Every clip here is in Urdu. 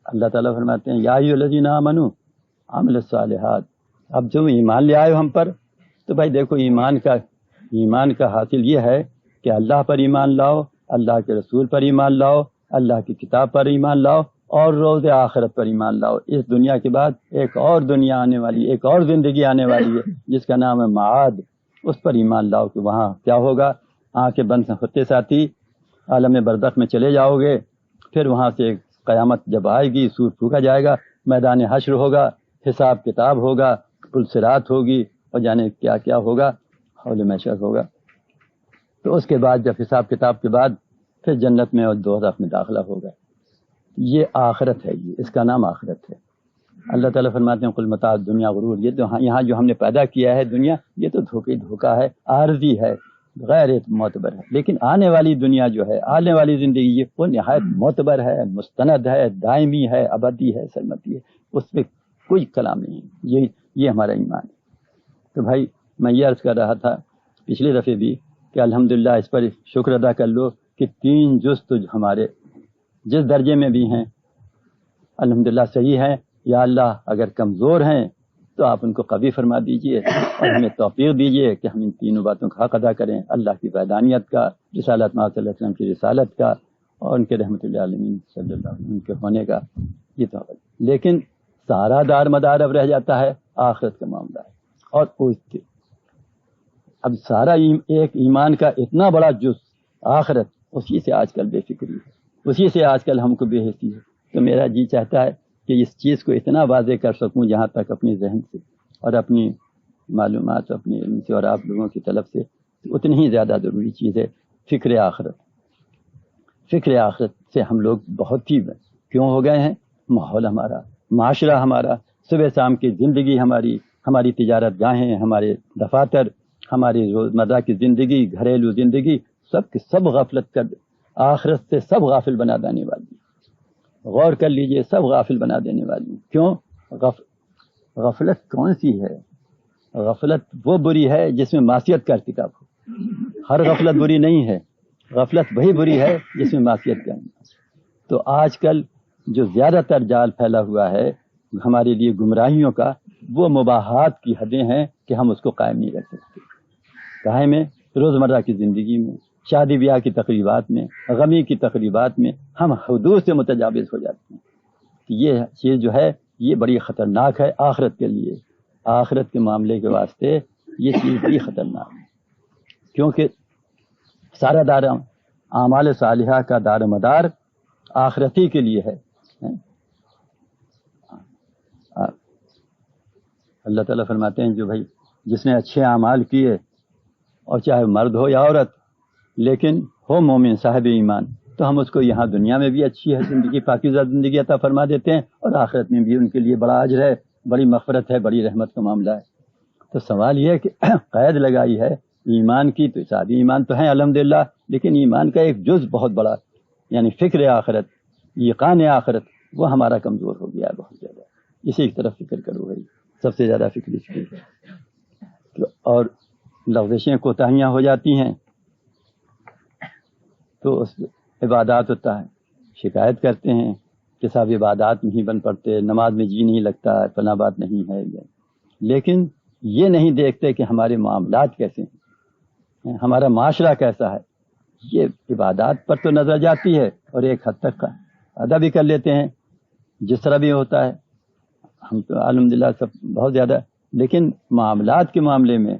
اللہ تعالیٰ فرماتے ہیں یا ایھا الذین آمنوا عاملوا الصالحات، اب جو ایمان لے آئے ہو ہم پر، تو بھائی دیکھو ایمان کا حاصل یہ ہے کہ اللہ پر ایمان لاؤ، اللہ کے رسول پر ایمان لاؤ، اللہ کی کتاب پر ایمان لاؤ، اور روز آخرت پر ایمان لاؤ۔ اس دنیا کے بعد ایک اور دنیا آنے والی، ایک اور زندگی آنے والی ہے جس کا نام ہے معاد، اس پر ایمان لاؤ کہ وہاں کیا ہوگا۔ آنکھیں بند ہوتے ساتھی عالم برزخ میں چلے جاؤ گے، پھر وہاں سے قیامت جب آئے گی، سور پھونکا جائے گا، میدان حشر ہوگا، حساب کتاب ہوگا، پل صراط ہوگی، اور جانے کیا کیا ہوگا، حوض محشر ہوگا۔ تو اس کے بعد جب حساب کتاب کے بعد پھر جنت میں اور دوزخ میں داخلہ ہوگا۔ یہ آخرت ہے، یہ اس کا نام آخرت ہے۔ اللہ تعالیٰ فرماتے ہیں قل متاع دنیا غرور، یہ تو یہاں جو ہم نے پیدا کیا ہے دنیا، یہ تو دھوکہ ہے، عارضی ہے، غیر معتبر ہے، لیکن آنے والی دنیا جو ہے، آنے والی زندگی، یہ وہ نہایت معتبر ہے، مستند ہے، دائمی ہے، ابدی ہے، سرمدی ہے، اس پہ کوئی کلام نہیں ہے۔ یہ ہمارا ایمان ہے۔ تو بھائی میں یہ عرض کر رہا تھا پچھلی دفعہ بھی کہ الحمدللہ اس پر شکر ادا کر لو کہ 3 جز تو ہمارے جس درجے میں بھی ہیں الحمدللہ صحیح ہے۔ یا اللہ اگر کمزور ہیں تو آپ ان کو قوی فرما دیجئے اور ہمیں توفیق دیجئے کہ ہم ان تینوں باتوں کا حق ادا کریں، اللہ کی وحدانیت کا، رسالت محمد صلی اللہ علیہ وسلم کی رسالت کا، اور ان کے رحمت اللہ علیہ صلی اللہ علیہ وسلم کے ہونے کا، یہ تو ہے۔ لیکن سارا دار مدار اب رہ جاتا ہے آخرت کا معاملہ ہے، اور اب سارا ایک ایمان کا اتنا بڑا جز آخرت، اسی سے آج کل بے فکری ہے، اسی سے آج کل ہم کو بے حسی ہے۔ تو میرا جی چاہتا ہے کہ اس چیز کو اتنا واضح کر سکوں جہاں تک اپنی ذہن سے اور اپنی معلومات اپنے علم سے اور آپ لوگوں کی طرف سے، اتنی ہی زیادہ ضروری چیز ہے فکر آخرت۔ فکر آخرت سے ہم لوگ بہت ہی کیوں ہو گئے ہیں؟ ماحول ہمارا، معاشرہ ہمارا، صبح شام کی زندگی ہماری تجارت گاہیں، ہمارے دفاتر، ہماری روزمرہ کی زندگی، گھریلو زندگی، سب کی سب غفلت کر آخرت سے سب غافل بنا دینے والی۔ غور کر لیجئے، سب غافل بنا دینے والی۔ کیوں؟ غفلت کون سی ہے؟ غفلت وہ بری ہے جس میں معصیت کا ارتکاب ہو۔ ہر غفلت بری نہیں ہے، غفلت وہی بری ہے جس میں معصیت کا۔ تو آج کل جو زیادہ تر جال پھیلا ہوا ہے ہمارے لیے گمراہیوں کا، وہ مباحات کی حدیں ہیں کہ ہم اس کو قائم نہیں رکھ سکتے۔ قائم ہے روزمرہ کی زندگی میں، شادی بیاہ کی تقریبات میں، غمی کی تقریبات میں ہم حدود سے متجاوز ہو جاتے ہیں۔ یہ چیز جو ہے یہ بڑی خطرناک ہے آخرت کے لیے، آخرت کے معاملے کے واسطے یہ چیز بڑی خطرناک ہے، کیونکہ سارا دار اعمال صالحہ کا دار مدار آخرتی کے لیے ہے۔ اللہ تعالیٰ فرماتے ہیں جو بھائی جس نے اچھے اعمال کیے، اور چاہے مرد ہو یا عورت، لیکن ہو مومن صاحب ایمان، تو ہم اس کو یہاں دنیا میں بھی اچھی ہے زندگی، پاکیزہ زندگی عطا فرما دیتے ہیں، اور آخرت میں بھی ان کے لیے بڑا اجر ہے، بڑی مغفرت ہے، بڑی رحمت کا معاملہ ہے۔ تو سوال یہ ہے کہ قید لگائی ہے ایمان کی، تو سادی ایمان تو ہیں الحمدللہ، لیکن ایمان کا ایک جز بہت بڑا، یعنی فکر آخرت، یقین آخرت، وہ ہمارا کمزور ہو گیا ہے بہت زیادہ۔ اسی کی طرف فکر کرو بھائی، سب سے زیادہ فکر اس کی ہے۔ اور لغزشیں کوتاہیاں ہو جاتی ہیں تو اس عبادات ہوتا ہے، شکایت کرتے ہیں کہ صاحب عبادات نہیں بن پڑتے، نماز میں جی نہیں لگتا، فلاں بات نہیں ہے، لیکن یہ نہیں دیکھتے کہ ہمارے معاملات کیسے ہیں، ہمارا معاشرہ کیسا ہے۔ یہ عبادات پر تو نظر جاتی ہے، اور ایک حد تک ادا بھی کر لیتے ہیں جس طرح بھی ہوتا ہے، ہم تو الحمدللہ سب بہت زیادہ، لیکن معاملات کے معاملے میں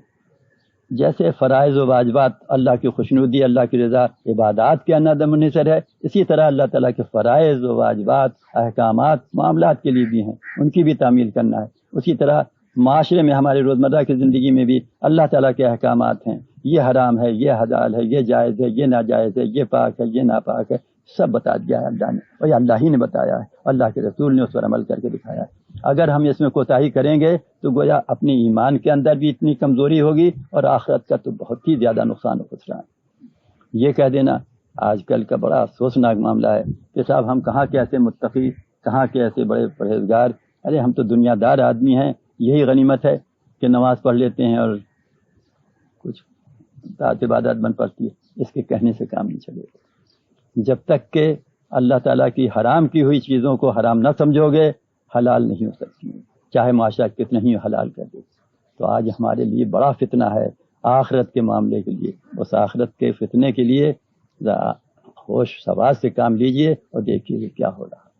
جیسے فرائض و واجبات اللہ کی خوشنودی، اللہ کی رضا، عبادات کے اندر منحصر ہے، اسی طرح اللہ تعالیٰ کے فرائض و واجبات، احکامات معاملات کے لیے بھی ہیں، ان کی بھی تعمیل کرنا ہے۔ اسی طرح معاشرے میں ہمارے روزمرہ کی زندگی میں بھی اللہ تعالیٰ کے احکامات ہیں، یہ حرام ہے، یہ حلال ہے، یہ جائز ہے، یہ ناجائز ہے، یہ پاک ہے، یہ ناپاک ہے، سب بتا دیا ہے اللہ نے، اور یہ اللہ ہی نے بتایا ہے، اللہ کے رسول نے اس پر عمل کر کے دکھایا ہے۔ اگر ہم اس میں کوتاہی کریں گے تو گویا اپنی ایمان کے اندر بھی اتنی کمزوری ہوگی، اور آخرت کا تو بہت ہی زیادہ نقصان و خسران۔ یہ کہہ دینا آج کل کا بڑا افسوسناک معاملہ ہے کہ صاحب ہم کہاں کے ایسے متقی، کہاں کے ایسے بڑے پرہیزگار، ارے ہم تو دنیا دار آدمی ہیں، یہی غنیمت ہے کہ نماز پڑھ لیتے ہیں اور کچھ طاعت عبادت بن پڑتی ہے، اس کے کہنے سے کام نہیں چلے گا۔ جب تک کہ اللہ تعالیٰ کی حرام کی ہوئی چیزوں کو حرام نہ سمجھو گے حلال نہیں ہو سکتی ہیں، چاہے معاشرہ کتنا ہی حلال کر دے۔ تو آج ہمارے لیے بڑا فتنہ ہے آخرت کے معاملے کے لیے، اس آخرت کے فتنے کے لیے ہوش سواس سے کام لیجئے اور دیکھیے کہ کیا ہو رہا ہے۔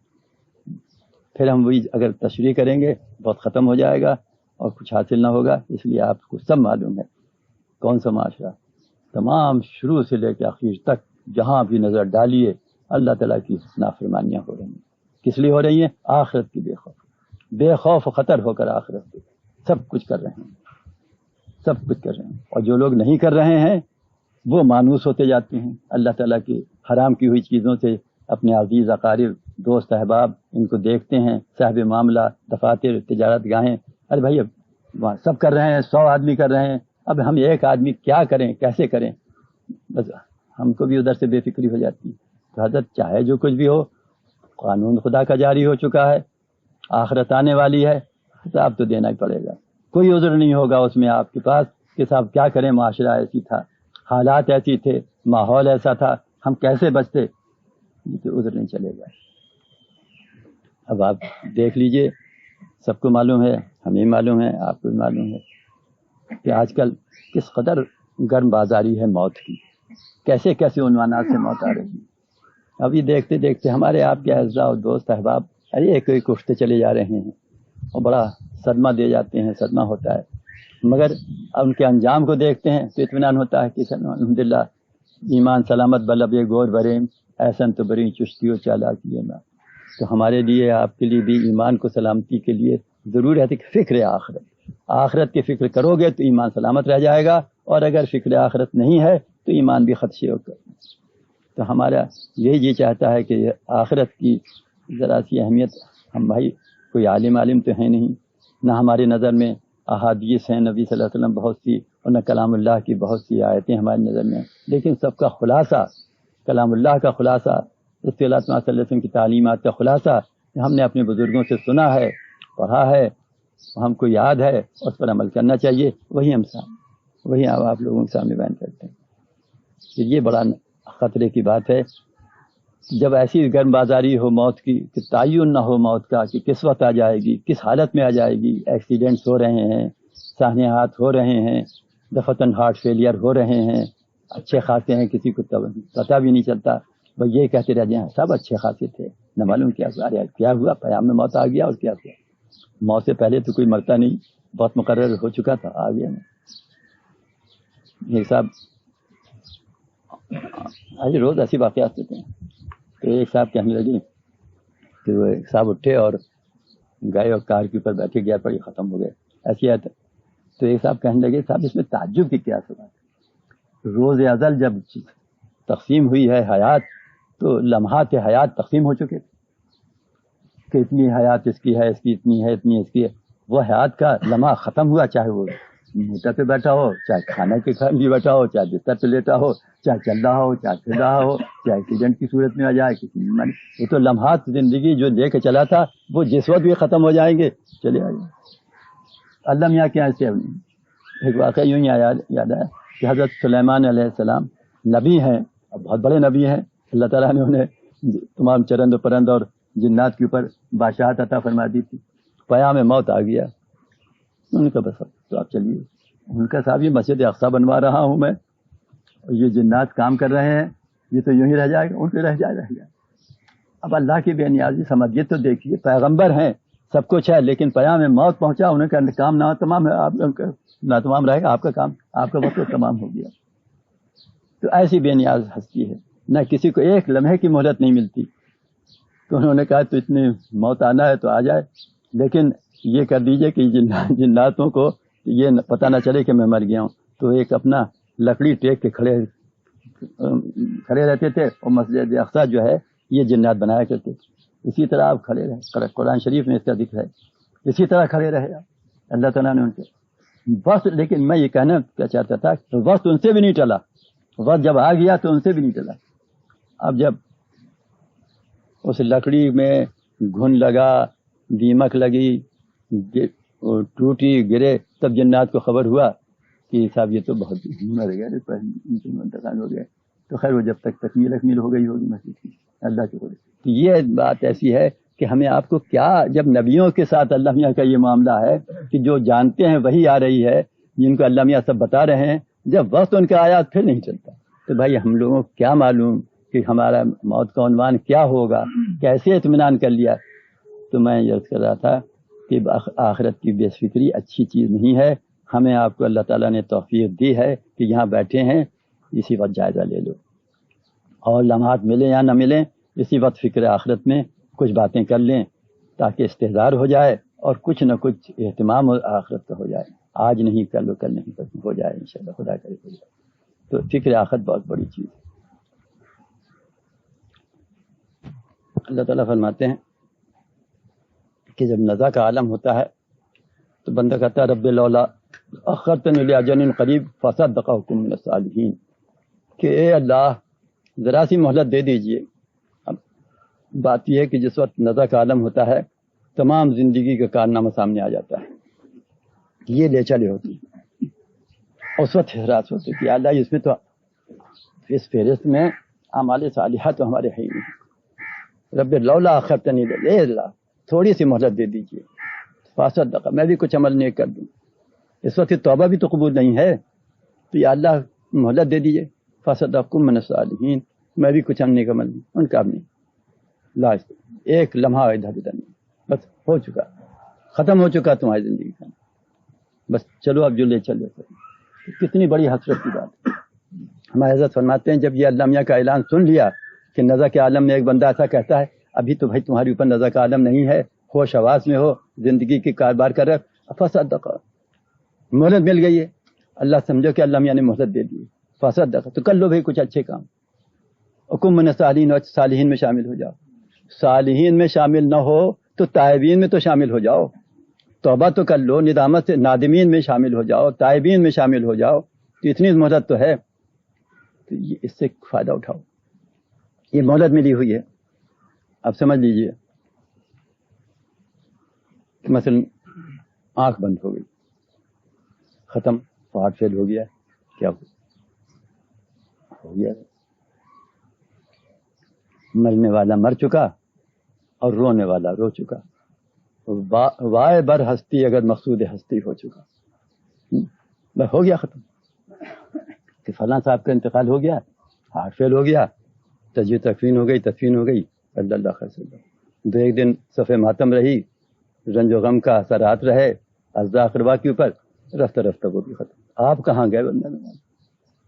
پھر ہم وہی اگر تشریح کریں گے بہت ختم ہو جائے گا اور کچھ حاصل نہ ہوگا۔ اس لیے آپ کو سب معلوم ہے کون سا معاشرہ، تمام شروع سے لے کے آخر تک جہاں بھی نظر ڈالیے اللہ تعالیٰ کی نافرمانیاں ہو رہی ہیں۔ کس لیے ہو رہی ہیں؟ آخرت کی بے خوف و خطر ہو کر آخرت کی سب کچھ کر رہے ہیں، سب کچھ کر رہے ہیں۔ اور جو لوگ نہیں کر رہے ہیں وہ مانوس ہوتے جاتے ہیں اللہ تعالیٰ کی حرام کی ہوئی چیزوں سے۔ اپنے عزیز اقارب دوست احباب ان کو دیکھتے ہیں، صاحب معاملہ دفاتر تجارت گاہیں، ارے بھائی اب وہاں سب کر رہے ہیں، 100 آدمی کر رہے ہیں، اب ہم ایک آدمی کیا کریں، کیسے کریں؟ بس ہم کو بھی ادھر سے بے فکری ہو جاتی ہے۔ تو حضرت چاہے جو کچھ بھی ہو، قانون خدا کا جاری ہو چکا ہے، آخرت آنے والی ہے، حساب تو دینا ہی پڑے گا۔ کوئی عذر نہیں ہوگا اس میں آپ کے پاس کہ صاحب کیا کریں، معاشرہ ایسی تھا، حالات ایسی تھے، ماحول ایسا تھا، ہم کیسے بچتے، یہ تو عذر نہیں چلے گا۔ اب آپ دیکھ لیجئے، سب کو معلوم ہے، ہمیں معلوم ہے، آپ کو بھی معلوم ہے کہ آج کل کس قدر گرم بازاری ہے موت کی، کیسے کیسے عنوانات سے موت آ رہی ہے۔ ابھی دیکھتے دیکھتے ہمارے آپ کے اعزاء اور دوست احباب ایک ایک اٹھتے چلے جا رہے ہیں اور بڑا صدمہ دے جاتے ہیں، صدمہ ہوتا ہے، مگر ان کے انجام کو دیکھتے ہیں تو اطمینان ہوتا ہے کہ الحمدللہ ایمان سلامت بلب یہ گور بریم ایسن تو بری چشتی و چالاکی نا۔ تو ہمارے لیے آپ کے لیے بھی ایمان کو سلامتی کے لیے ضرور ہے کہ فکر آخرت کی فکر کرو گے تو ایمان سلامت رہ جائے گا، اور اگر فکر آخرت نہیں ہے تو ایمان بھی خدشے ہو کر۔ تو ہمارا یہ چاہتا ہے کہ آخرت کی ذرا سی اہمیت، ہم بھائی کوئی عالم تو ہے نہیں، نہ ہماری نظر میں احادیث ہیں نبی صلی اللہ علیہ وسلم بہت سی، اور نہ کلام اللہ کی بہت سی آیتیں ہماری نظر میں، لیکن سب کا خلاصہ کلام اللہ کا خلاصہ، رسول اللہ صلی اللہ علیہ وسلم کی تعلیمات کا خلاصہ ہم نے اپنے بزرگوں سے سنا ہے، پڑھا ہے، ہم کو یاد ہے، اس پر عمل کرنا چاہیے، وہی آپ لوگوں کے سامنے بیان کرتے ہیں۔ کہ یہ بڑا خطرے کی بات ہے جب ایسی گرم بازاری ہو موت کی کہ تعین نہ ہو موت کا کہ کس وقت آ جائے گی، کس حالت میں آ جائے گی۔ ایکسیڈنٹس ہو رہے ہیں، سانحات ہو رہے ہیں، دفتن ہارٹ فیلئر ہو رہے ہیں، اچھے خاصے ہیں، کسی کو پتہ بھی نہیں چلتا، بس یہ کہتے رہ جائیں سب اچھے خاصے تھے، نہ معلوم کیا ہوا، پیام میں موت آ گیا اور کیا ہوا۔ موت سے پہلے تو کوئی مرتا نہیں، بہت مقرر ہو چکا تھا، آ گیا نہیں۔ یہ صاحب آج روز ایسی واقعات ہوتے ہیں۔ تو ایک صاحب کہنے لگے کہ وہ ایک صاحب اٹھے اور گئے اور کار کے اوپر بیٹھے، گیا پڑی ختم ہو گئے، ایسی آیت۔ تو ایک صاحب کہنے لگے صاحب اس میں تعجب کی کیا بات ہے، روز ازل جب تقسیم ہوئی ہے حیات تو لمحات حیات تقسیم ہو چکے کہ اتنی حیات اس کی ہے، اس کی اتنی ہے، اتنی اس کی ہے۔ وہ حیات کا لمحہ ختم ہوا، چاہے وہ موٹر پہ بیٹھا ہو، چاہے کھانے کے لیے بیٹھا ہو، چاہے بستر پہ لیٹا ہو، چاہے چل رہا ہو، چاہے پھر رہا ہو، چاہے ایکسیڈنٹ کی صورت میں آ جائے کسی بیماری۔ یہ تو لمحات زندگی جو لے کے چلا تھا وہ جس وقت بھی ختم ہو جائیں گے، چلے آئیں گے۔ اللہ میاں کیا ایسے ایک واقعہ یوں ہی یاد آیا کہ حضرت سلیمان علیہ السلام نبی ہیں، بہت بڑے نبی ہیں، اللہ تعالیٰ نے انہیں تمام چرند و پرند اور جنات کے اوپر بادشاہت عطا فرما دی تھی۔ پیام موت آ گیا، ان کا بس تو آپ چلیے، ان کا صاحب یہ مسجد اقصیٰ بنوا رہا ہوں میں، اور یہ جنات کام کر رہے ہیں، یہ تو یوں ہی رہ جائے گا، ان پہ رہ جائے گا۔ اب اللہ کی بے نیازی سمجھیے تو دیکھیے، پیغمبر ہیں، سب کچھ ہے، لیکن پیام موت پہنچا، انہیں کا کام نہ تمام ہے، آپ کا نہ تمام رہے گا، آپ کا کام، آپ کا وقت تمام ہو گیا۔ تو ایسی بے نیاز ہستی ہے، نہ کسی کو ایک لمحے کی مہلت نہیں ملتی۔ تو انہوں نے کہا تو اتنی موت آنا ہے تو آ جائے، لیکن یہ کر دیجئے کہ جناتوں کو یہ پتہ نہ چلے کہ میں مر گیا ہوں۔ تو ایک اپنا لکڑی ٹیک کے کھڑے رہتے تھے، اور مسجد اقصیٰ جو ہے یہ جنات بنایا کرتے تھے۔ اسی طرح آپ کھڑے رہے، قرآن شریف میں اس کا ذکر ہے، اسی طرح کھڑے رہے اللہ تعالیٰ نے ان کے وقت۔ لیکن میں یہ کہنا چاہتا تھا کہ وقت ان سے بھی نہیں ٹلا، وقت جب آ گیا تو ان سے بھی نہیں ٹلا۔ اب جب اس لکڑی میں گھن لگا، دیمک لگی، ٹوٹی، گرے، تب جنات کو خبر ہوا کہ صاحب یہ تو بہت مر گئے، منتقال ہو گئے۔ تو خیر وہ جب تک تکمیل ہو گئی ہوگی مسجد کی اللہ کے قدرت. یہ بات ایسی ہے کہ ہمیں آپ کو کیا، جب نبیوں کے ساتھ اللہ میاں کا یہ معاملہ ہے کہ جو جانتے ہیں وہی آ رہی ہے، جن کو اللہ میاں سب بتا رہے ہیں، جب وقت ان کا آیا پھر نہیں چلتا. تو بھائی ہم لوگوں کو کیا معلوم کہ ہمارا موت کا عنوان کیا ہوگا، کیسے اطمینان کر لیا. تو میں یہ عرض کر رہا تھا کہ آخرت کی بے فکری اچھی چیز نہیں ہے. ہمیں آپ کو اللہ تعالیٰ نے توفیق دی ہے کہ یہاں بیٹھے ہیں، اسی وقت جائزہ لے لو، اور لمحات ملیں یا نہ ملیں اسی وقت فکر آخرت میں کچھ باتیں کر لیں تاکہ استحضار ہو جائے اور کچھ نہ کچھ اہتمام آخرت کا ہو جائے. آج نہیں کل نہیں کل ہو جائے انشاءاللہ، خدا کرے ہو جائے. تو فکر آخرت بہت بڑی چیز ہے. اللہ تعالیٰ فرماتے ہیں کہ جب نزا کا عالم ہوتا ہے تو بندہ کہتا ہے رب لولا اخرتنی الی اجل قریب فاصدق واکن من الصالحین، کہ اے اللہ ذرا سی مہلت دے دیجئے. اب بات یہ ہے کہ جس وقت نزا کا عالم ہوتا ہے تمام زندگی کا کارنامہ سامنے آ جاتا ہے، یہ لے چلے ہوتی ہے. اس وقت حراس ہوتی ہے کہ اللہ اس میں تو اس فہرست میں اعمال صالحہ تو ہمارے ہے ہی نہیں. رب لولا اخرتنی، اے اللہ تھوڑی سی مہلت دے دیجئے، فاصدق میں بھی کچھ عمل نیک کر دوں. اس وقت توبہ بھی تو قبول نہیں ہے، تو یا اللہ مہلت دے دیجئے، فاصدقکم من الصالحین، میں بھی کچھ نیک عمل دوں. ان کا بھی نہیں، لا ایک لمحہ ادھر ادھر نہیں، بس ہو چکا، ختم ہو چکا تمہاری زندگی کا، بس چلو اب جو لے چلے. کتنی بڑی حسرت کی بات. ہمارے حضرت فرماتے ہیں جب یہ اللہ میاں کا اعلان سن لیا کہ نزا کے عالم میں ایک بندہ ایسا کہتا ہے ابھی تو بھائی تمہارے اوپر نزا کا عالم نہیں ہے، ہوش حواس میں ہو، زندگی کی کاروبار کر رہے، فصدق، مہلت مل گئی ہے. اللہ سمجھو کہ اللہ میاں نے مہلت دے دی، فصدق، تو کر لو بھائی کچھ اچھے کام. حکم من الصالحین، صالحین میں شامل ہو جاؤ. صالحین میں شامل نہ ہو تو تائبین میں تو شامل ہو جاؤ، توبہ تو کر لو، ندامت سے نادمین میں شامل ہو جاؤ، تائبین میں شامل ہو جاؤ. تو اتنی مہلت تو ہے، تو یہ اس سے فائدہ اٹھاؤ. یہ مہلت ملی ہوئی ہے. اب سمجھ لیجئے کہ مثلا آنکھ بند ہو گئی، ختم، ہارٹ فیل ہو گیا، کیا ہو گیا؟ مرنے والا مر چکا اور رونے والا رو چکا. وائے بر ہستی اگر مقصود ہستی ہو چکا، بس ہو گیا ختم. کہ فلاں صاحب کا انتقال ہو گیا، ہارٹ فیل ہو گیا، تجزیہ تکفین ہو گئی، اللہ خیر سے. دو ایک دن صفحہ ماتم رہی، رنج و غم کا اثرات رہے اجزاء اقربا کے اوپر، رفتہ رفتہ وہ بھی ختم. آپ کہاں گئے بندہ؟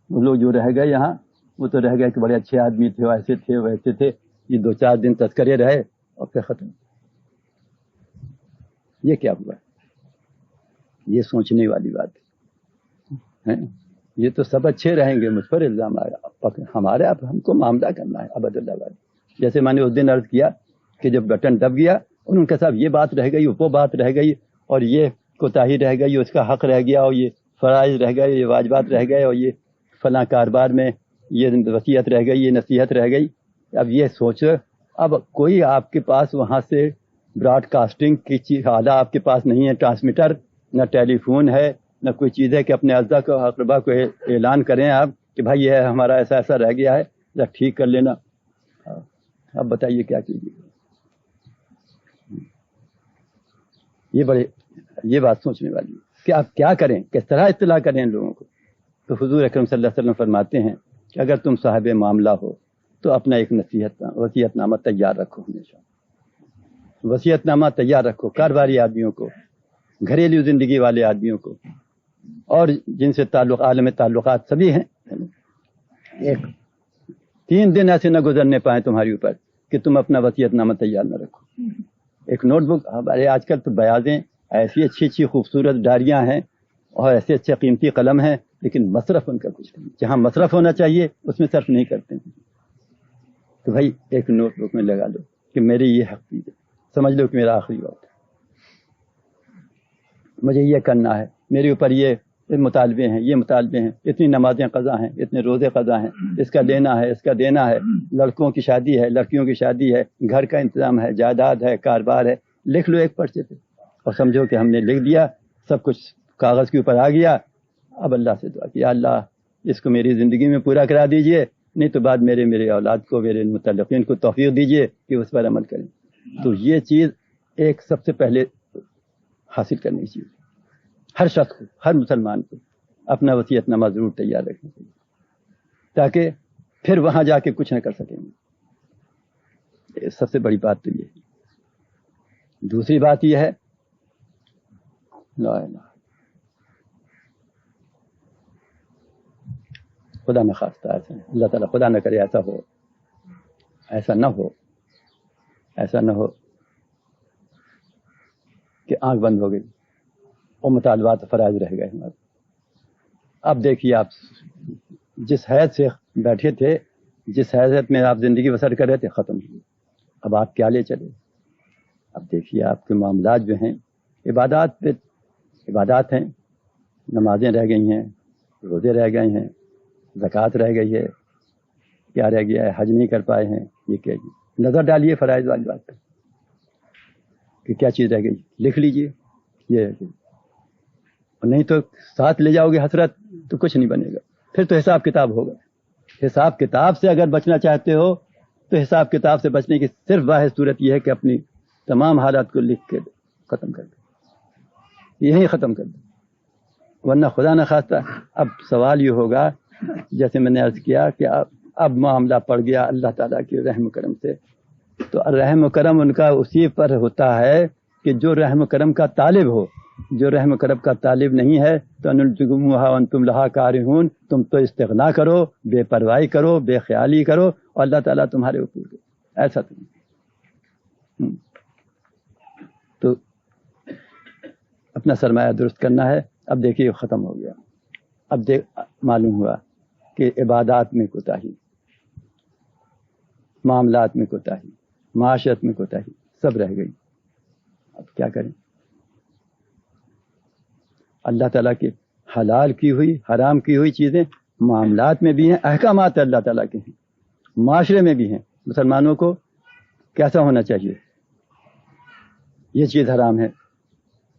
وہ لوگ جو رہ گئے یہاں وہ تو رہ گئے کہ بڑے اچھے آدمی تھے، ایسے تھے ویسے تھے. یہ دو چار دن تذکرے رہے اور پھر ختم. یہ کیا ہوا؟ یہ سوچنے والی بات ہے. یہ تو سب اچھے رہیں گے، مجھ پر الزام آیا، ہمارے آپ ہم کو معاملہ کرنا ہے ابد اللہ بات. جیسے میں نے اس دن عرض کیا کہ جب بٹن دب گیا ان کے صاحب یہ بات رہ گئی، وہ بات رہ گئی، اور یہ کوتاہی رہ گئی، اس کا حق رہ گیا، اور یہ فرائض رہ گئے، یہ واجبات رہ گئے، اور یہ فلاں کاروبار میں یہ وصیت رہ گئی، یہ نصیحت رہ گئی. اب یہ سوچو، اب کوئی آپ کے پاس وہاں سے براڈ کاسٹنگ کی چیز آلہ آپ کے پاس نہیں ہے، ٹرانسمیٹر نہ ٹیلی فون ہے نہ کوئی چیز ہے کہ اپنے اعضاء کو اقربا کو اعلان کریں آپ کہ بھائی یہ ہمارا ایسا ایسا رہ گیا ہے، ذرا ٹھیک کر لینا. اب بتائیے کیا کیجیے؟ یہ بات سوچنے والی ہے کہ آپ کیا کریں، کس طرح اطلاع کریں لوگوں کو. تو حضور اکرم صلی اللہ علیہ وسلم فرماتے ہیں کہ اگر تم صاحب معاملہ ہو تو اپنا ایک وصیت نامہ تیار رکھو. ہمیشہ وصیت نامہ تیار رکھو، کاروباری آدمیوں کو، گھریلو زندگی والے آدمیوں کو، اور جن سے عالم تعلقات سبھی ہیں. ایک 3 دن ایسے نہ گزرنے پائیں تمہاری اوپر کہ تم اپنا وصیت نامہ تیار نہ رکھو. ایک نوٹ بک، ہمارے آج کل تو بیاضیں ایسی اچھی اچھی خوبصورت ڈائریاں ہیں اور ایسے اچھے قیمتی قلم ہیں، لیکن مصرف ان کا کچھ نہیں. جہاں مصرف ہونا چاہیے اس میں صرف نہیں کرتے ہیں. تو بھائی ایک نوٹ بک میں لگا لو کہ میری یہ حق چیز ہے، سمجھ لو کہ میرا آخری وقت ہے، مجھے یہ کرنا ہے، میرے اوپر یہ مطالبے ہیں، یہ مطالبے ہیں، اتنی نمازیں قضا ہیں، اتنے روزے قضا ہیں، اس کا دینا ہے، اس کا دینا ہے، لڑکوں کی شادی ہے، لڑکیوں کی شادی ہے، گھر کا انتظام ہے، جائیداد ہے، کاروبار ہے. لکھ لو ایک پرچے پہ اور سمجھو کہ ہم نے لکھ دیا، سب کچھ کاغذ کے اوپر آ گیا. اب اللہ سے دعا کہ یا اللہ اس کو میری زندگی میں پورا کرا دیجئے، نہیں تو بعد میرے اولاد کو، میرے متعلقین کو توفیق دیجیے کہ اس پر عمل کریں۔ تو یہ چیز ایک سب سے پہلے حاصل کرنی چاہیے ہر شخص کو، ہر مسلمان کو اپنا وصیت نامہ ضرور تیار رکھنا چاہیے، تاکہ پھر وہاں جا کے کچھ نہ کر سکیں گے۔ سب سے بڑی بات تو یہ ہے۔ دوسری بات یہ ہے، لا الہ خدا نہ خواستہ ایسا، اللہ تعالیٰ خدا نہ کرے ایسا ہو، ایسا نہ ہو کہ آنکھ بند ہو گئی اور مطالبات فرائض رہ گئے ہمارے۔ اب دیکھیے آپ جس حیث سے بیٹھے تھے، جس حیثیت میں آپ زندگی بسر کر رہے تھے، ختم ہوئی۔ اب آپ کیا لے چلے؟ اب دیکھیے آپ کے معاملات جو ہیں عبادات ہیں، نمازیں رہ گئی ہیں، روزے رہ گئے ہیں، زکوٰۃ رہ گئی ہے، کیا رہ گیا ہے؟ حج نہیں کر پائے ہیں، یہ کیا جی؟ نظر ڈالیے فرائض والی بات پہ کہ کیا چیز رہ گئی، لکھ لیجئے یہ رہ گئی، اور نہیں تو ساتھ لے جاؤ گے حسرت تو کچھ نہیں بنے گا، پھر تو حساب کتاب ہوگا۔ حساب کتاب سے اگر بچنا چاہتے ہو تو حساب کتاب سے بچنے کی صرف واحد صورت یہ ہے کہ اپنی تمام حالات کو لکھ کے ختم کر دو، یہی ختم کر دو، ورنہ خدا نہ خواستہ اب سوال یہ ہوگا، جیسے میں نے عرض کیا کہ اب معاملہ پڑ گیا اللہ تعالیٰ کے رحم و کرم سے، تو رحم و کرم ان کا اسی پر ہوتا ہے کہ جو رحم و کرم کا طالب ہو، جو رحم و کرم کا طالب نہیں ہے تو انلجموہا وانتم لہا کارہون، تم تو استغنا کرو، بے پرواہی کرو، بے خیالی کرو، اور اللہ تعالیٰ تمہارے اوپر کرے، ایسا تم تو اپنا سرمایہ درست کرنا ہے۔ اب دیکھیے ختم ہو گیا، اب معلوم ہوا کہ عبادات میں کوتاہی، معاملات میں کوتاہی، معاشرت میں کوتاہی، سب رہ گئی۔ اب کیا کریں؟ اللہ تعالیٰ کی حلال کی ہوئی، حرام کی ہوئی چیزیں معاملات میں بھی ہیں، احکامات اللہ تعالیٰ کے ہیں، معاشرے میں بھی ہیں۔ مسلمانوں کو کیسا ہونا چاہیے؟ یہ چیز حرام ہے،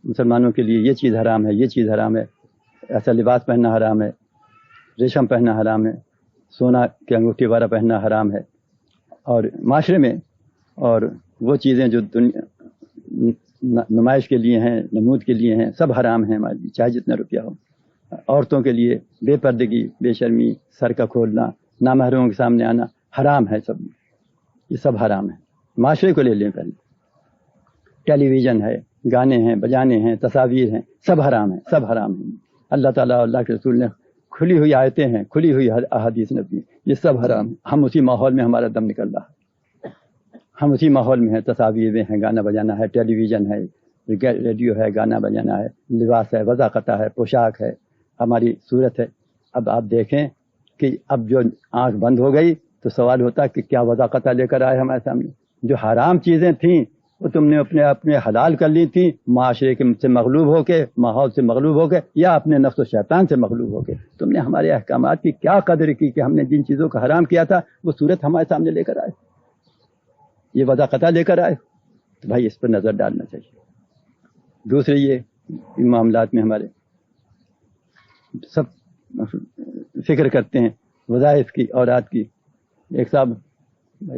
مسلمانوں کے لیے یہ چیز حرام ہے، یہ چیز حرام ہے، ایسا لباس پہننا حرام ہے، ریشم پہننا حرام ہے، سونا کے انگوٹھی وغیرہ پہننا حرام ہے، اور معاشرے میں اور وہ چیزیں جو نمائش کے لیے ہیں، نمود کے لیے ہیں، سب حرام ہیں ہمارے لیے، چاہے جتنا روپیہ ہو۔ عورتوں کے لیے بے پردگی، بے شرمی، سر کا کھولنا، نامحرموں کے سامنے آنا حرام ہے، سب یہ سب حرام ہے۔ معاشرے کو لے لیں پہلے، ٹیلی ویژن ہے، گانے ہیں، بجانے ہیں، تصاویر ہیں، سب حرام ہیں، سب حرام ہیں۔ اللہ تعالیٰ اور اللہ کے رسول نے کھلی ہوئی آیتیں ہیں، کھلی ہوئی احادیث نبی، یہ سب حرام ہیں۔ ہم اسی ماحول میں ہمارا دم نکل رہا ہے، ہم اسی ماحول میں ہیں، تصاویر ہیں، گانا بجانا ہے، ٹیلی ویژن ہے، ریڈیو ہے، گانا بجانا ہے، لباس ہے، وضاقتہ ہے، پوشاک ہے، ہماری صورت ہے۔ اب آپ دیکھیں کہ اب جو آنکھ بند ہو گئی تو سوال ہوتا ہے کہ کیا وضاقتہ لے کر آئے ہمارے سامنے؟ جو حرام چیزیں تھیں وہ تم نے اپنے حلال کر لی تھی، معاشرے سے مغلوب ہو کے، ماحول سے مغلوب ہو کے، یا اپنے نفس و شیطان سے مغلوب ہو کے تم نے ہمارے احکامات کی کیا قدر کی کہ ہم نے جن چیزوں کو حرام کیا تھا وہ صورت ہمارے سامنے لے کر آئے، یہ وضاقتہ لے کر آئے۔ تو بھائی اس پر نظر ڈالنا چاہیے۔ دوسرے یہ ان معاملات میں ہمارے سب فکر کرتے ہیں وظائف کی، اورات کی۔ ایک صاحب،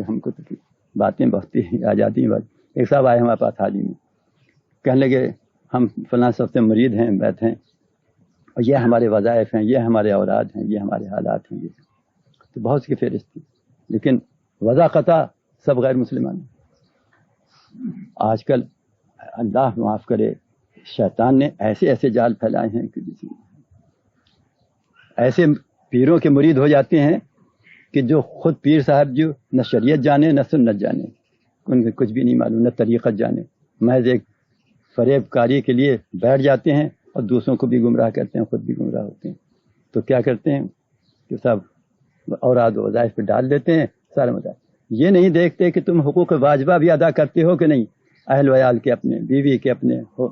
ہم کو تو باتیں بہت ہی آ جاتی ہیں، ایک صاحب آئے ہمارے پاس حال ہی میں، کہنے لگے ہم فلاں صاحب سے مرید ہیں، بیت ہیں، اور یہ ہمارے وظائف ہیں، یہ ہمارے اوراد ہیں، یہ ہمارے حالات ہیں، یہ تو بہت سی فہرست تھی، لیکن وضاقتہ سب غیر مسلمان ہیں۔ آج کل اللہ معاف کرے، شیطان نے ایسے جال پھیلائے ہیں کہ ایسے پیروں کے مرید ہو جاتے ہیں کہ جو خود پیر صاحب جو نہ شریعت جانے نہ سنت جانے، ان کو کچھ بھی نہیں معلوم، نہ طریقت جانے، محض ایک فریب کاری کے لیے بیٹھ جاتے ہیں اور دوسروں کو بھی گمراہ کرتے ہیں، خود بھی گمراہ ہوتے ہیں۔ تو کیا کرتے ہیں کہ سب اوراد و وظائف پہ ڈال دیتے ہیں سارے مدار، یہ نہیں دیکھتے کہ تم حقوق واجبہ بھی ادا کرتے ہو کہ نہیں، اہل ویال کے، اپنے بیوی کے، اپنے ہو،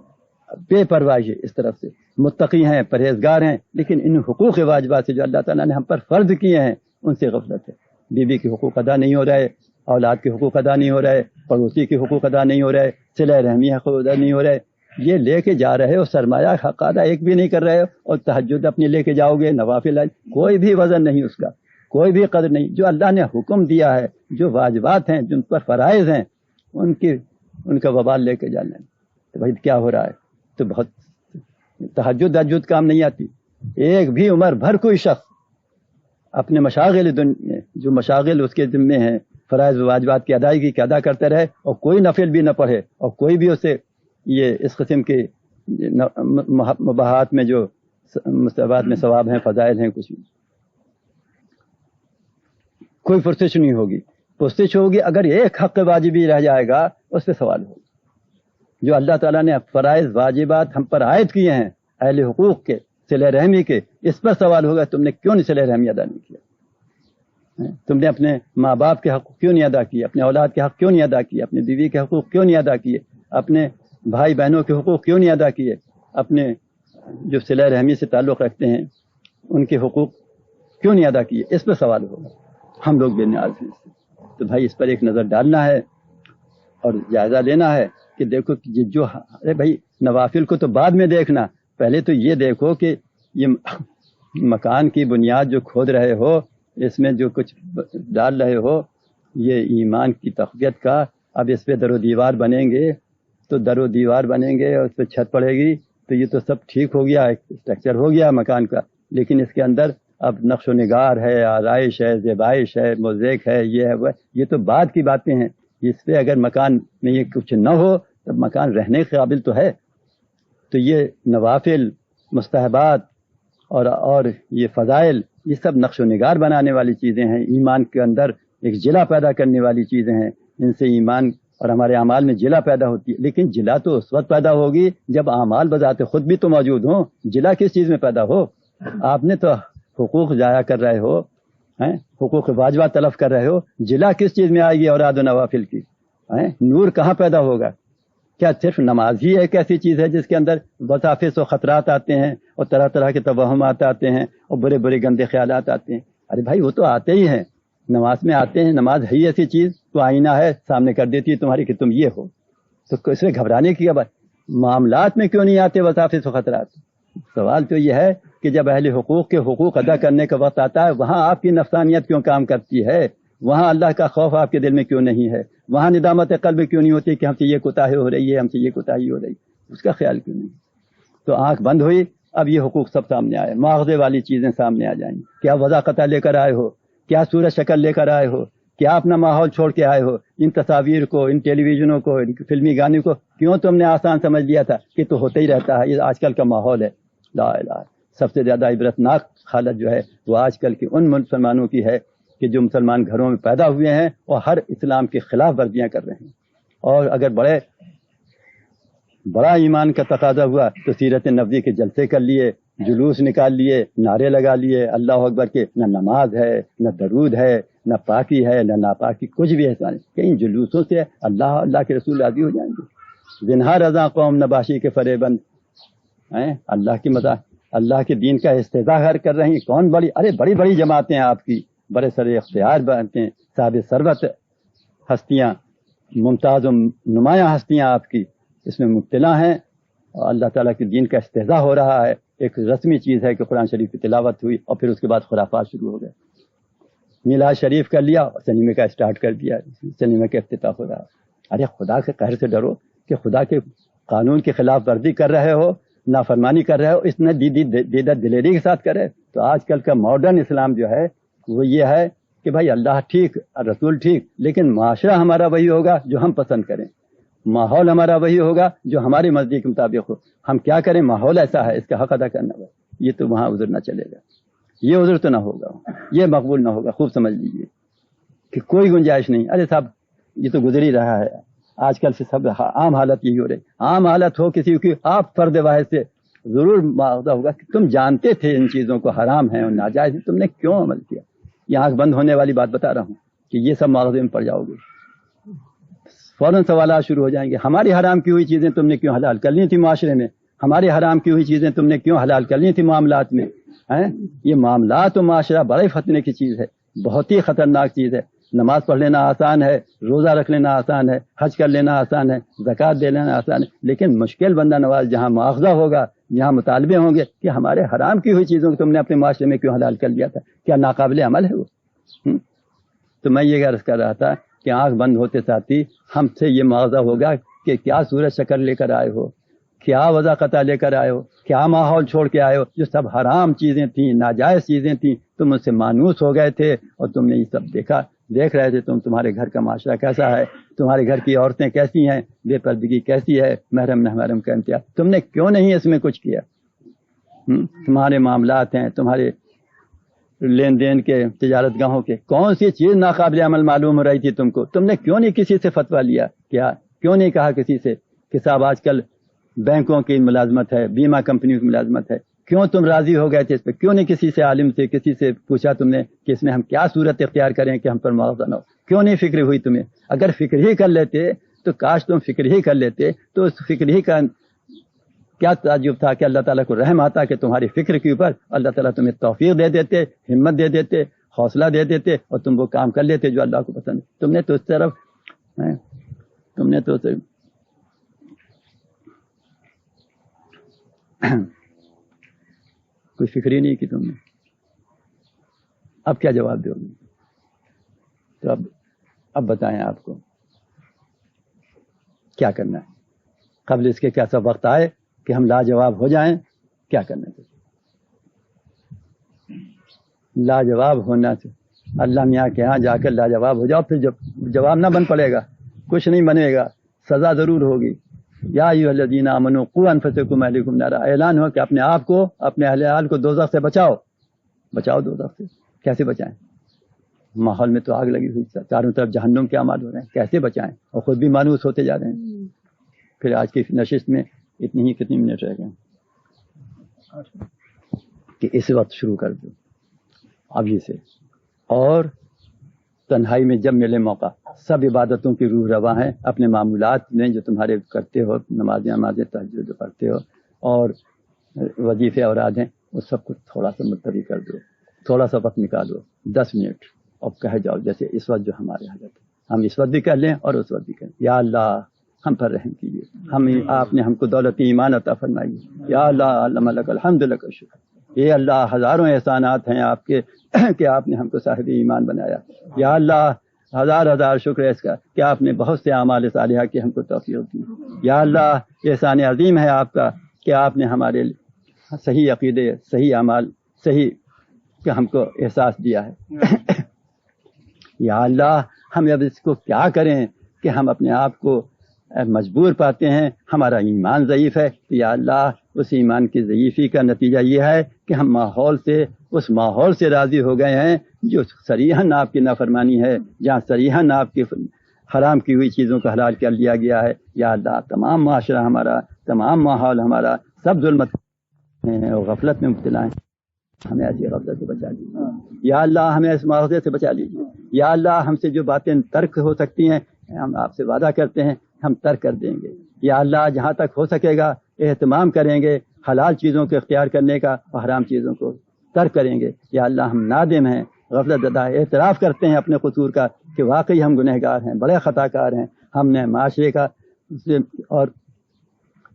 بے پرواہی اس طرف سے، متقی ہیں، پرہیزگار ہیں، لیکن ان حقوق واجبہ سے جو اللہ تعالیٰ نے ہم پر فرض کیے ہیں ان سے غفلت ہے۔ بیوی کے حقوق ادا نہیں ہو رہے، اولاد کے حقوق ادا نہیں ہو رہے، پڑوسی کے حقوق ادا نہیں ہو رہے، صلہ رحمی حقوق ادا نہیں ہو رہے، یہ لے کے جا رہے ہو، سرمایہ حق ادا ایک بھی نہیں کر رہے ہو، اور تہجد اپنی لے کے جاؤ گے، نوافل کوئی بھی وزن نہیں اس کا، کوئی بھی قدر نہیں. جو اللہ نے حکم دیا ہے، جو واجبات ہیں، جن پر فرائض ہیں، ان کا وبال لے کے جانا ہے. تو بھائی کیا ہو رہا ہے؟ تو بہت تہجد کام نہیں آتی. ایک بھی عمر بھر کوئی شخص اپنے مشاغل دنیا، جو مشاغل اس کے ذمے ہیں، فرائض و واجبات کی ادائیگی کی ادا کرتے رہے، اور کوئی نفل بھی نہ پڑھے، اور کوئی بھی اسے یہ اس قسم کے مباحات میں جو مستحبات میں ثواب ہیں، فضائل ہیں، کچھ بھی کوئی پرسش نہیں ہوگی. پرسش ہوگی اگر ایک حق واجبی رہ جائے گا، اس پہ سوال ہوگا. جو اللہ تعالیٰ نے فرائض واجبات ہم پر عائد کیے ہیں اہل حقوق کے، صلہ رحمی کے، اس پر سوال ہوگا تم نے کیوں نہیں صلہ رحمی ادا نہیں کیا؟ تم نے اپنے ماں باپ کے حقوق کیوں نہیں ادا کیے؟ اپنے اولاد کے حق کیوں نہیں ادا کیے؟ اپنے بیوی کے حقوق کیوں نہیں ادا کیے؟ اپنے بھائی بہنوں کے حقوق کیوں نہیں ادا کیے؟ اپنے جو صلہ رحمی سے تعلق رکھتے ہیں ان کے حقوق کیوں نہیں ادا کیے؟ اس پر سوال ہوگا. ہم لوگ بے نیاز ہیں. تو بھائی اس پر ایک نظر ڈالنا ہے اور جائزہ لینا ہے کہ دیکھو جو ارے بھائی نوافل کو تو بعد میں دیکھنا، پہلے تو یہ دیکھو کہ یہ مکان کی بنیاد جو کھود رہے ہو، اس میں جو کچھ ڈال رہے ہو، یہ ایمان کی تقویت کا. اب اس پہ در و دیوار بنیں گے تو در و دیوار بنیں گے اور اس پہ چھت پڑے گی تو یہ تو سب ٹھیک ہو گیا، اسٹرکچر ہو گیا مکان کا، لیکن اس کے اندر اب نقش و نگار ہے، آرائش ہے، زیبائش ہے، موزیک ہے، یہ ہے وہ، یہ تو بعد کی باتیں ہیں. اس پہ اگر مکان میں یہ کچھ نہ ہو تو مکان رہنے کے قابل تو ہے. تو یہ نوافل، مستحبات اور یہ فضائل، یہ سب نقش و نگار بنانے والی چیزیں ہیں، ایمان کے اندر ایک جلا پیدا کرنے والی چیزیں ہیں. ان سے ایمان اور ہمارے اعمال میں جلا پیدا ہوتی ہے. لیکن جلا تو اس وقت پیدا ہوگی جب اعمال بذات خود بھی تو موجود ہوں. جلا کس چیز میں پیدا ہو؟ آپ نے تو حقوق ضائع کر رہے ہو، حقوق واجبات تلف کر رہے ہو، جلا کس چیز میں آئے گی اوراد و نوافل کی؟ نور کہاں پیدا ہوگا؟ کیا صرف نماز ہی ایک ایسی چیز ہے جس کے اندر وسافس و خطرات آتے ہیں اور طرح طرح کے توہمات آتے ہیں اور برے برے گندے خیالات آتے ہیں؟ ارے بھائی وہ تو آتے ہی ہیں، نماز میں آتے ہیں. نماز ہے ہی ایسی چیز، تو آئینہ ہے سامنے کر دیتی ہے تمہاری کہ تم یہ ہو. تو اس میں گھبرانے کی بات. معاملات میں کیوں نہیں آتے وسافس و خطرات؟ سوال تو یہ ہے کہ جب اہل حقوق کے حقوق ادا کرنے کا وقت آتا ہے، وہاں آپ کی نفسانیت کیوں کام کرتی ہے؟ وہاں اللہ کا خوف آپ کے دل میں کیوں نہیں ہے؟ وہاں ندامت قلب کیوں نہیں ہوتی کہ ہم سے یہ کوتاہی ہو رہی ہے، ہم سے یہ کوتاہی ہو رہی ہے؟ اس کا خیال کیوں نہیں؟ تو آنکھ بند ہوئی، اب یہ حقوق سب سامنے آئے، مواخذے والی چیزیں سامنے آ جائیں گی. کیا وضاقتہ لے کر آئے ہو؟ کیا صورت شکل لے کر آئے ہو؟ کیا اپنا ماحول چھوڑ کے آئے ہو؟ ان تصاویر کو، ان ٹیلی ویژنوں کو، ان فلمی گانے کو کیوں تم نے آسان سمجھ لیا تھا کہ تو ہوتا ہی رہتا ہے، یہ آج کل کا ماحول ہے؟ لا الہ. سب سے زیادہ عبرتناک حالت جو ہے وہ آج کل کی ان مسلمانوں کی ہے کہ جو مسلمان گھروں میں پیدا ہوئے ہیں اور ہر اسلام کے خلاف ورزیاں کر رہے ہیں. اور اگر بڑا ایمان کا تقاضا ہوا تو سیرت نبوی کے جلسے کر لیے، جلوس نکال لیے، نعرے لگا لیے اللہ اکبر کے. نہ نماز ہے، نہ درود ہے، نہ پاکی ہے، نہ ناپاکی، کچھ بھی ایسا نہیں. کئی جلوسوں سے اللہ کے رسول راضی ہو جائیں گے. زنہا رضا قوم نباشی کے فریبند، اللہ کی مزاح، اللہ کے دین کا استحضاء کر رہی ہیں. کون بڑی؟ ارے بڑی بڑی جماعتیں آپ کی، بڑے سر اختیار بنتے ہیں، صاحب ثروت ہستیاں، ممتاز و نمایاں ہستیاں آپ کی اس میں مبتلا ہیں، اور اللہ تعالیٰ کے دین کا استحضاء ہو رہا ہے. ایک رسمی چیز ہے کہ قرآن شریف کی تلاوت ہوئی اور پھر اس کے بعد خرافات شروع ہو گئے. میلاد شریف کر لیا اور سنیمے کا اسٹارٹ کر دیا، سنیمے کا افتتاح ہو رہا. ارے خدا کے قہر سے ڈرو کہ خدا کے قانون کی خلاف ورزی کر رہے ہو، نافرمانی کر رہے ہو، اس نے دیدہ دلیری کے ساتھ کرے. تو آج کل کا ماڈرن اسلام جو ہے وہ یہ ہے کہ بھائی اللہ ٹھیک، رسول ٹھیک، لیکن معاشرہ ہمارا وہی ہوگا جو ہم پسند کریں، ماحول ہمارا وہی ہوگا جو ہماری مرضی کے مطابق ہو. ہم کیا کریں؟ ماحول ایسا ہے، اس کا حق ادا کرنا ہے. یہ تو وہاں عذر نہ چلے گا، یہ عذر تو نہ ہوگا، یہ مقبول نہ ہوگا. خوب سمجھ لیجیے کہ کوئی گنجائش نہیں. ارے صاحب یہ تو گزر ہی رہا ہے، آج کل سے سب عام حالت یہی ہو رہی. عام حالت ہو کسی کی، آپ فرد واحد سے ضرور معاوضہ ہوگا کہ تم جانتے تھے ان چیزوں کو حرام ہیں اور ناجائز ہیں، تم نے کیوں عمل کیا؟ یہ آنکھ بند ہونے والی بات بتا رہا ہوں کہ یہ سب معاوضے میں پڑ جاؤ گے. فوراً سوالات شروع ہو جائیں گے. ہماری حرام کی ہوئی چیزیں تم نے کیوں حلال کر لی تھی معاشرے میں؟ ہماری حرام کی ہوئی چیزیں تم نے کیوں حلال کر لی تھی معاملات میں؟ یہ معاملات و معاشرہ بڑے فتنے کی چیز ہے، بہت ہی خطرناک چیز ہے. نماز پڑھ لینا آسان ہے، روزہ رکھ لینا آسان ہے، حج کر لینا آسان ہے، زکوٰۃ دے لینا آسان ہے، لیکن مشکل بندہ نواز جہاں مواخذہ ہوگا، جہاں مطالبے ہوں گے کہ ہمارے حرام کی ہوئی چیزوں کو تم نے اپنے معاشرے میں کیوں حلال کر لیا تھا، کیا ناقابل عمل ہے وہ؟ تو میں یہ عرض کر رہا تھا کہ آنکھ بند ہوتے ساتھی ہم سے یہ مواضع ہوگا کہ کیا صورت شکل لے کر آئے ہو، کیا وضع قطع لے کر آئے ہو، کیا ماحول چھوڑ کے آئے ہو، جو سب حرام چیزیں تھیں، ناجائز چیزیں تھیں، تم اس سے مانوس ہو گئے تھے اور تم نے یہ سب دیکھ رہے تھے. تمہارے گھر کا معاشرہ کیسا ہے، تمہارے گھر کی عورتیں کیسی ہیں، بے پردگی کیسی ہے، محرم نہ محرم کا امتیاز، تم نے کیوں نہیں اس میں کچھ کیا؟ تمہارے معاملات ہیں، تمہارے لین دین کے، تجارت گاہوں کے، کون سی چیز ناقابل عمل معلوم ہو رہی تھی تم کو؟ تم نے کیوں نہیں کسی سے فتویٰ لیا؟ کیوں نہیں کہا کسی سے کہ صاحب آج کل بینکوں کی ملازمت ہے، بیمہ کمپنیوں کی ملازمت ہے، کیوں تم راضی ہو گئے تھے اس پہ؟ کیوں نہیں کسی سے، عالم سے، کسی سے پوچھا تم نے کہ اس میں ہم کیا صورت اختیار کریں کہ ہم پر مواخذہ نہ ہو؟ کیوں نہیں فکر ہوئی تمہیں؟ اگر فکر ہی کر لیتے تو کاش تم فکر ہی کر لیتے تو اس فکر ہی کا کیا تعجب تھا کہ اللہ تعالیٰ کو رحم آتا کہ تمہاری فکر کے اوپر اللہ تعالیٰ تمہیں توفیق دے دیتے، ہمت دے دیتے، حوصلہ دے دیتے اور تم وہ کام کر لیتے جو اللہ کو پسند ہے. تم نے تو اس طرف کوئی فکر ہی نہیں کی تم نے. اب کیا جواب دو گے؟ تو اب بتائیں آپ کو کیا کرنا ہے. قبل اس کے کیا سب وقت آئے کہ ہم لاجواب ہو جائیں؟ کیا کرنا چاہیے؟ لاجواب ہونا چاہیے. اللہ میاں کے ہاں جا کر لاجواب ہو جاؤ، پھر جب جواب نہ بن پڑے گا، کچھ نہیں بنے گا، سزا ضرور ہوگی. یا ایھا الذین آمنوا قوا انفسکم واہلیکم نارا، اعلان ہو کہ اپنے آپ کو، اپنے اہل عیال کو دوزخ سے بچاؤ دوزخ سے. کیسے بچائیں؟ ماحول میں تو آگ لگی ہوئی، چاروں طرف جہنم کے اعمال ہو رہے ہیں، کیسے بچائیں؟ اور خود بھی مانوس ہوتے جا رہے ہیں. پھر آج کی نشست میں کتنی منٹ رہ گئے کہ اس وقت شروع کر دو ابھی سے. اور تنہائی میں جب ملے موقع، سب عبادتوں کی روح رواں ہیں. اپنے معمولات میں جو تمہارے کرتے ہو، نمازیں تہجد جو پڑھتے ہو اور وظیفے اوراد ہیں، وہ سب کو تھوڑا سا ملتوی کر دو، تھوڑا سا وقت نکالو، 10 منٹ، اور کہہ جاؤ جیسے اس وقت جو ہمارے حالت ہے. ہم اس وقت بھی کر لیں اور اس وقت بھی کریں. یا اللہ ہم پر رحم کیجیے، آپ نے ہم کو دولت ایمان عطا فرمائی. یا اللہ علم لک الحمد لک الشکر. یہ اللہ ہزاروں احسانات ہیں آپ کے کہ آپ نے ہم کو صاحب ایمان بنایا. یا اللہ ہزار شکر ہے اس کا کہ آپ نے بہت سے اعمال صالحہ کی ہم کو توفیق دی. یا اللہ احسان عظیم ہے آپ کا کہ آپ نے ہمارے صحیح عقیدے، صحیح اعمال، صحیح کہ ہم کو احساس دیا ہے. یا اللہ ہم اب اس کو کیا کریں کہ ہم اپنے آپ کو مجبور پاتے ہیں، ہمارا ایمان ضعیف ہے. یا اللہ اس ایمان کی ضعیفی کا نتیجہ یہ ہے کہ ہم اس ماحول سے راضی ہو گئے ہیں جو صریحاً آپ کی نافرمانی ہے، جہاں صریحاً آپ کی حرام کی ہوئی چیزوں کو حلال کر لیا گیا ہے. یا اللہ تمام معاشرہ ہمارا، تمام ماحول ہمارا، سب ظلمت ہیں اور غفلت میں مبتلا ہیں. ہمیں ایسی غفلت سے بچا لیجیے. یا اللہ ہمیں اس معاوضے سے بچا لیجیے. یا اللہ ہم سے جو باتیں ترک ہو سکتی ہیں ہم آپ سے وعدہ کرتے ہیں ہم ترک کر دیں گے. یا اللہ جہاں تک ہو سکے گا اہتمام کریں گے حلال چیزوں کو اختیار کرنے کا اور حرام چیزوں کو ترک کریں گے. یا اللہ ہم نادم ہیں، غفلت زدہ، اعتراف کرتے ہیں اپنے قصور کا کہ واقعی ہم گنہگار ہیں، بڑے خطا کار ہیں. ہم نے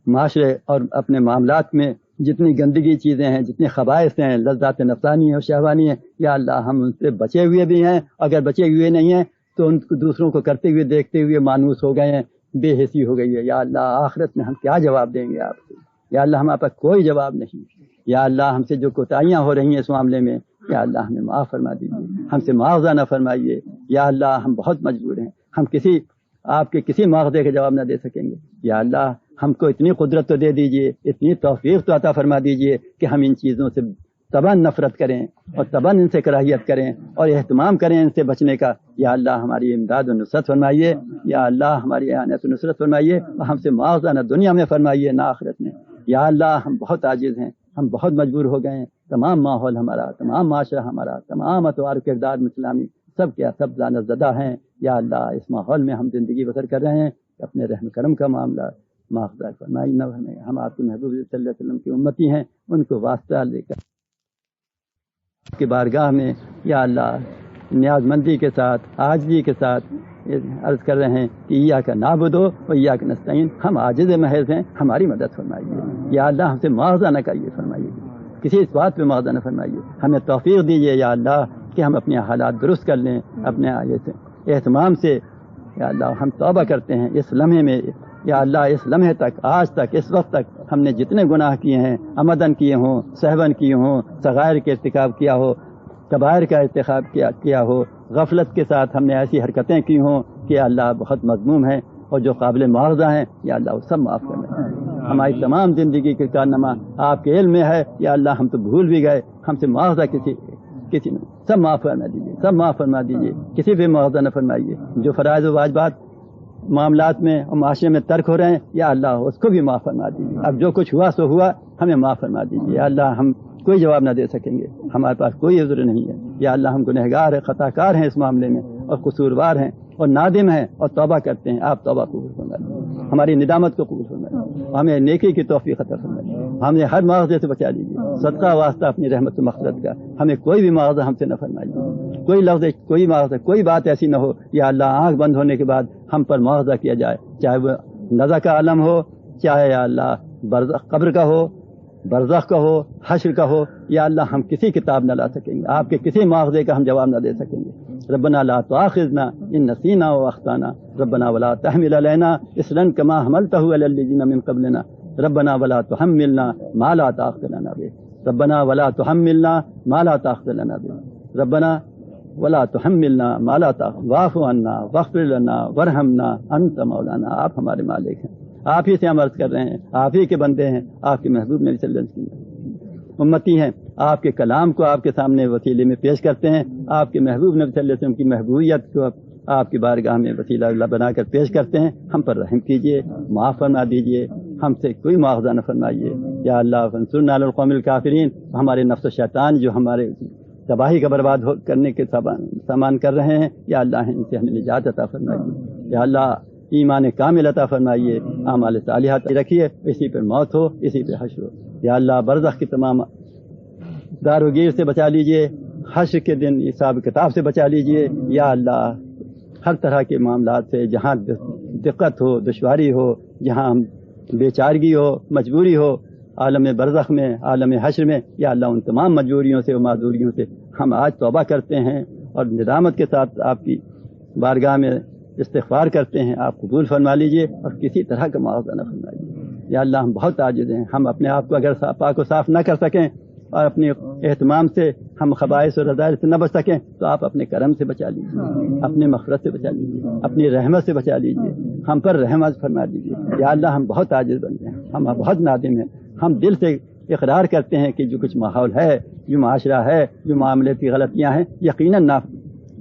معاشرے اور اپنے معاملات میں جتنی گندگی چیزیں ہیں، جتنی خبائث ہیں، لذات نفسانی اور شہوانی ہیں، یا اللہ ہم ان سے بچے ہوئے بھی ہیں. اگر بچے ہوئے نہیں ہیں تو ان کو دوسروں کو کرتے ہوئے دیکھتے ہوئے مانوس ہو گئے ہیں، بے حسی ہو گئی ہے. یا اللہ آخرت میں ہم کیا جواب دیں گے آپ سے؟ یا اللہ ہمارے پاس کوئی جواب نہیں. یا اللہ ہم سے جو کوتاہیاں ہو رہی ہیں اس معاملے میں، یا اللہ ہمیں معاف فرما دیجیے، ہم سے معاوضہ نہ فرمائیے. یا اللہ ہم بہت مجبور ہیں، ہم آپ کے کسی معاوضے کا جواب نہ دے سکیں گے. یا اللہ ہم کو اتنی قدرت تو دے دیجیے، اتنی توفیق تو عطا فرما دیجیے کہ ہم ان چیزوں سے طبعاً نفرت کریں اور طبعاً ان سے کراہیت کریں اور اہتمام کریں ان سے بچنے کا. یا اللہ ہماری امداد و نصرت فرمائیے. یا اللہ ہماری اعانت و نصرت فرمائیے اور ہم سے معاوضہ نہ دنیا میں فرمائیے نہ آخرت میں. یا اللہ ہم بہت عاجز ہیں، ہم بہت مجبور ہو گئے ہیں. تمام ماحول ہمارا، تمام معاشرہ ہمارا، تمام اطوار کردار اسلامی سب لعنت زدہ ہیں. یا اللہ اس ماحول میں ہم زندگی بسر کر رہے ہیں، اپنے رحم کرم کا معاملہ معاف فرمائی. ہم آپ کے محبوب صلی اللہ علیہ وسلم کی امتی ہیں، ان کو واسطہ لے کر کی بارگاہ میں یا اللہ نیاز مندی کے ساتھ، عاجزی کے ساتھ عرض کر رہے ہیں کہ ایاک نعبد و ایاک نستعین. ہم عاجز محض ہیں، ہماری مدد فرمائیے. یا اللہ ہم سے معاوضہ نہ کریے فرمائیے، کسی اس بات پہ معاوضہ نہ فرمائیے. ہمیں توفیق دیجیے یا اللہ کہ ہم اپنے حالات درست کر لیں اپنے اہتمام سے. یا اللہ ہم توبہ کرتے ہیں اس لمحے میں. یا اللہ اس لمحے تک، آج تک، اس وقت تک ہم نے جتنے گناہ کیے ہیں، عمدن کیے ہوں، سہون کیے ہوں، صغائر کے ارتکاب کیا ہو، کبائر کا ارتکاب کیا ہو، غفلت کے ساتھ ہم نے ایسی حرکتیں کی ہوں کہ اللہ بہت مذموم ہیں اور جو قابل مواخذہ ہیں، یا اللہ وہ سب معاف کرنا. ہماری تمام زندگی کے کارنامہ آپ کے علم میں ہے. یا اللہ ہم تو بھول بھی گئے، ہم سے مواخذہ کسی نے سب معاف فرما دیجیے، سب معاف فرما دیجیے، کسی پہ مواخذہ نہ فرمائیے. جو فرائض و واجبات معاملات میں اور معاشرے میں ترک ہو رہے ہیں، یا اللہ اس کو بھی معاف فرما دیجیے. اب جو کچھ ہوا سو ہوا، ہمیں معاف فرما دیجیے. یا اللہ ہم کوئی جواب نہ دے سکیں گے، ہمارے پاس کوئی عذر نہیں ہے. یا اللہ ہم گنہگار ہیں، خطا کار ہیں اس معاملے میں، اور قصوروار ہیں اور نادم ہیں اور توبہ کرتے ہیں. آپ توبہ قبول فرمائیے، ہماری ندامت کو قبول فرمائیے، ہمیں نیکی کی توفیق عطا فرمائیے. ہمیں ہر مواخذے سے بچا لیجیے، صدقہ واسطہ اپنی رحمت و مغفرت کا. ہمیں کوئی بھی مواخذہ ہم سے نہ فرمائیے، کوئی لفظ، کوئی مواخذہ، کوئی بات ایسی نہ ہو یا اللہ آنکھ بند ہونے کے بعد ہم پر مواخذہ کیا جائے، چاہے وہ نزع کا عالم ہو، چاہے یا اللہ برزخ قبر کا ہو، برزخ کا ہو، حشر کا ہو. یا اللہ ہم کسی کتاب نہ لا سکیں گے، آپ کے کسی مواخذے کا ہم جواب نہ دے سکیں گے. ربنا لا تؤاخذنا ان نسینا واخطانا ربنا ولا تحمل علينا اصرا كما حملته على الذين من قبلنا ربنا ولا تحملنا ما لا طاقة لنا به ربنا ولا تحملنا ما لا طاقة لنا به ربنا ولا تحملنا ما لا طاقة واعف عنا واغفر لنا وارحمنا انت مولانا. آپ ہمارے مالک ہیں، آپ ہی سے ہم عرض کر رہے ہیں، آپ ہی کے بندے ہیں، آپ کے محبوب نبی صلی اللہ علیہ وسلم امتی ہیں. آپ کے کلام کو آپ کے سامنے وسیلے میں پیش کرتے ہیں، آپ کے محبوب نبی صلی اللہ علیہ وسلم کی محبوبیت کو آپ کی بارگاہ میں وسیلہ اللہ بنا کر پیش کرتے ہیں. ہم پر رحم کیجیے، معاف فرما دیجیے، ہم سے کوئی مواخذہ نہ فرمائیے. یا اللہ فانصرنا علی القوم الکافرین. ہمارے نفس و شیطان جو ہمارے تباہی کا برباد کرنے کے سامان کر رہے ہیں، یا اللہ ان سے ہمیں نجات عطا فرمائیے. یا اللہ ایمان کامل عطا فرمائیے، اعمال صالحات رکھیے، اسی پہ موت ہو، اسی پہ حشر ہو. یا اللہ برزخ کی تمام دار و گیر سے بچا لیجیے، حشر کے دن حساب کتاب سے بچا لیجیے. یا اللہ ہر طرح کے معاملات سے جہاں دقت ہو، دشواری ہو، جہاں بیچارگی ہو، مجبوری ہو، عالم برزخ میں، عالم حشر میں، یا اللہ ان تمام مجبوریوں سے و معذوریوں سے ہم آج توبہ کرتے ہیں اور ندامت کے ساتھ آپ کی بارگاہ میں استغفار کرتے ہیں. آپ قبول فرما لیجیے اور کسی طرح کا معاوضہ نہ فرمائیے. یا اللہ ہم بہت عاجز ہیں، ہم اپنے آپ کو اگر پاک و صاف نہ کر سکیں اور اپنے اہتمام سے ہم خبائث اور رذائل سے نہ بچ سکیں، تو آپ اپنے کرم سے بچا لیجیے، اپنے مغفرت سے بچا لیجیے، اپنی رحمت سے بچا لیجیے، ہم پر رحمت فرما دیجیے. یا اللہ ہم بہت عاجز بندے ہیں، ہم بہت نادم ہیں. ہم دل سے اقرار کرتے ہیں کہ جو کچھ ماحول ہے، جو معاشرہ ہے، جو معاملے کی غلطیاں ہیں، یقیناً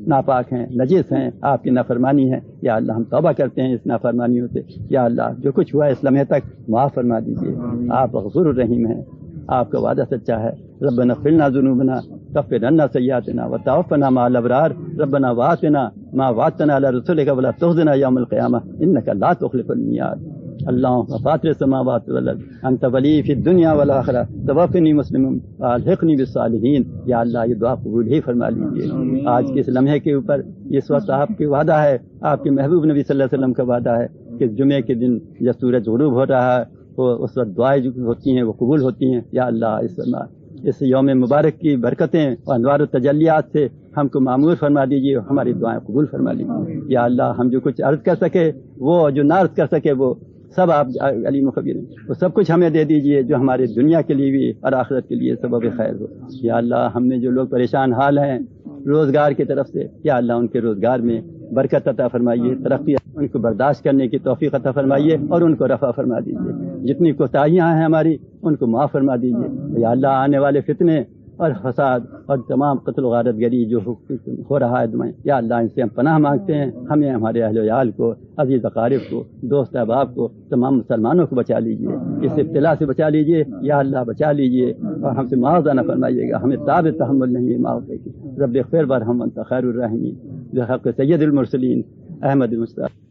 ناپاک ہیں، نجس ہیں، آپ کی نافرمانی ہے. یا اللہ ہم توبہ کرتے ہیں اس نافرمانیوں سے. یا اللہ جو کچھ ہوا اس لمحے تک معاف فرما دیجیے. آپ غفور الرحیم ہیں، آپ کا وعدہ سچا ہے. ربنا اغفر لنا ذنوبنا کفر عنا سیئاتنا وتوفنا مع الابرار ربنا وآتنا ما وعدتنا على رسلك ولا تخزنا يوم القيامة انك لا تخلف الميعاد. اللهم فاطر السماوات والارض انت ولي في الدنيا والاخره توفني مسلما والحقني بالصالحين. یا اللہ یہ دعا قبول ہی فرما لیجیے. آج کے اس لمحے کے اوپر اس وقت آپ کی وعدہ ہے، آپ کے محبوب نبی صلی اللہ علیہ وسلم کا وعدہ ہے کہ جمعے کے دن جب سورج غروب ہو رہا ہے وہ اس وقت دعائیں جو ہوتی ہیں وہ قبول ہوتی ہیں. یا اللہ اس یوم مبارک کی برکتیں اور انوار و تجلیات سے ہم کو معمور فرما دیجیے، ہماری دعائیں قبول فرما لیجیے. یا اللہ ہم جو کچھ عرض کر سکے، وہ جو نہ عرض کر سکے، وہ سب آپ علیم و خبیر ہیں، وہ سب کچھ ہمیں دے دیجیے جو ہماری دنیا کے لیے بھی اور آخرت کے لیے سبب خیر ہو. یا اللہ ہم نے جو لوگ پریشان حال ہیں روزگار کی طرف سے، یا اللہ ان کے روزگار میں برکت عطا فرمائیے، ترقی، ان کو برداشت کرنے کی توفیق عطا فرمائیے اور ان کو رفع فرما دیجیے. جتنی کوتاہیاں ہیں ہماری ان کو معاف فرما دیجیے. یا اللہ آنے والے فتنے اور فساد اور تمام قتل و غارت گری جو ہو رہا ہے دمائیں، یا اللہ ان سے ہم پناہ مانگتے ہیں. ہمیں، ہمارے اہل و عیال کو، عزیز اقارب کو، دوست احباب کو، تمام مسلمانوں کو بچا لیجیے، اس ابتلا سے بچا لیجیے. یا اللہ بچا لیجیے اور ہم سے معاوضہ نہ فرمائیے گا، ہمیں تاب تحمل نہیں ہے معاوضے کی. رب اغفر وارحم وانت خیر الراحمین بحق سید المرسلین احمد مصطفیٰ.